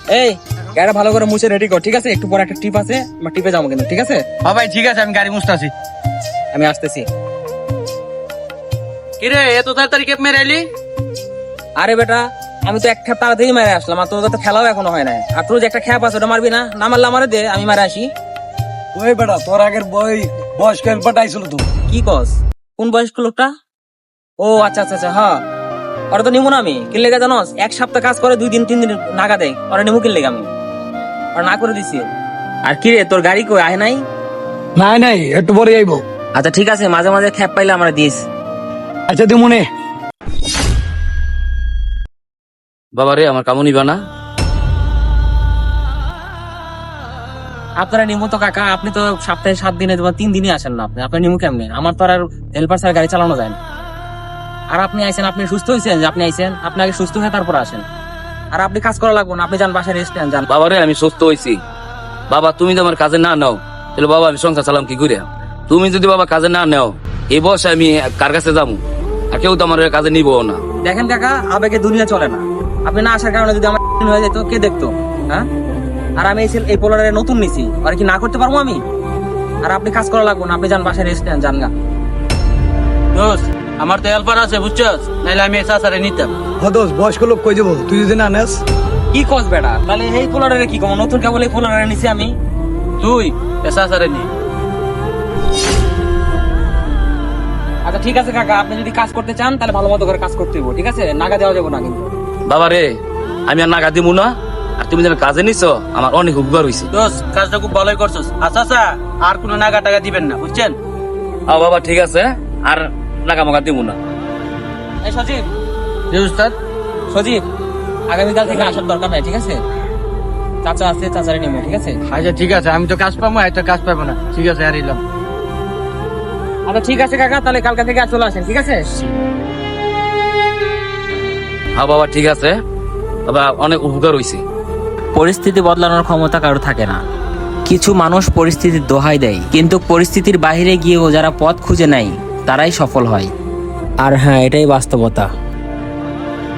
এই গাড়িটা ভালো করে মুছে রেডি কর, ঠিক আছে? একটু পরে একটা টিপ আছে, আমরা টিপে যাবো কিন্তু, ঠিক আছে? হ্যাঁ ভাই ঠিক আছে, আমি গাড়ি মুছতাছি। আমি আসতেছি। কিরে এত তাড়াতাড়ি কেপ মেরে এলি? আরে বেটা, আমি তো এক খ্যাপ তাড়াতাড়ি মেরে আসলাম, আর তোর তো খেলাও এখনো হয় না। আর তোর যে একটা খ্যাপ আছে ওটা মারবি না? না মারলে আমারে দে, আমি মারে আসি। ওই বেটা তোর আগের বয়স্ক হেল্পারটা আইছিল তো। কি কস? কোন বয়স্ক লোকটা? ও আচ্ছা আচ্ছা আচ্ছা, হ্যাঁ। ওরা তো নিমু না আমি, কিন লেগে জানোস? 1 সপ্তাহ কাজ করে 2 দিন 3 দিন নাগা দেয়, ওরা নিমু কিন লেগে আমি। আর না করে দিছি। আর কি রে, তোর গাড়ি কই আয় নাই? নাই নাই, একটু পরে আইবো। আচ্ছা ঠিক আছে, মাঝে মাঝে খ্যাপ পাইলে আমরা দিস। আচ্ছা তুই মনে বাবা রে, আমার কামও নিবা না? আপনারা নিমু তো কাকা, আপনি তো সপ্তাহে 7 দিনে 3 দিনই আসেন না। আপনি নিমু কেমনে? আমার তো আর হেল্পার ছাড়া গাড়ি চালানো যায় না। আর আপনি আইছেন, আপনি সুস্থ হয়েছেন যে আপনি আইছেন, আপনি আগে সুস্থ হয়ে তারপর আসেন। আর আপনি কাজ করা লাগবে না, আপনি যান বাসায় রেস্ট নেন, যান। বাবা রে, আমি সুস্থ হয়েছি। বাবা তুমি তো আমার কাজে না নাও, তাহলে বাবা আমি সংসার চালাম কি করে? তুমি যদি বাবা কাজে না নাও, এই বয়সে আমি কার কাছে যাবো? আর কেউ তো আমার কাজে নিবো না। দেখেন কাকা, আবেগে দুনিয়া চলে না। আপনি না আসার কারণে যদি আমার হয়ে যেত, কে দেখতো? হ্যাঁ? আর আমি এই পোলারে নতুন নিছি, আর কি না করতে পারবো আমি? আর আপনি কাজ করা লাগবে না, আপনি যান বাসায় রেস্ট নেন, যান গা। দোস্ত, আমার তো হেল্পার আছে বুঝছস, নাইলে আমি এসা সারে নিতাম। হদোস বয়স্ক লোক কই যাবো, তুই যদি না নেস। কি কস বেটা? তাহলে এই পোলারে কি কম? নতুন কেবল এই পোলারে নিছি আমি। তুই এসা সারে নি। আচ্ছা ঠিক আছে কাকা, আপনি যদি কাজ করতে চান তাহলে ভালো মতো করে কাজ করতে হইব, ঠিক আছে? নাগা দেওয়া যাবে না কিন্তু। বাবা রে, আমি আর নাগা দিব না। আর তুমি যেন কাজে নিছো, আমার অনেক উপকার হয়েছে। দোস্ত, কাজটা খুব ভালোই করছস। আচ্ছা আচ্ছা, আর কোনো নাগা টাকা দিবেন না, বুঝছেন? বাবা ঠিক আছে, আর নাগা মাগা দিব না। এই সজীব, উস্তাদ, সজীব, আগামীকাল থেকে আসার দরকার নাই, ঠিক আছে? চাচা আছে, চাচারে নিবো, ঠিক আছে? আচ্ছা ঠিক আছে, আমি তো কাজ পাবো, তো কাজ পাবো না। ঠিক আছে, আর এলাম। আচ্ছা ঠিক আছে কাকা, তাহলে কালকা থেকে আর চলে আসেন, ঠিক আছে? হ্যাঁ বাবা ঠিক আছে, বাবা অনেক উপকার হয়েছে। পরিস্থিতি বদলানোর ক্ষমতা কারো থাকে না। কিছু মানুষ পরিস্থিতির দোহাই দেয়, কিন্তু পরিস্থিতির বাইরে গিয়েও যারা পথ খুঁজে নেয় তারাই সফল হয়। আর হ্যাঁ, এটাই বাস্তবতা।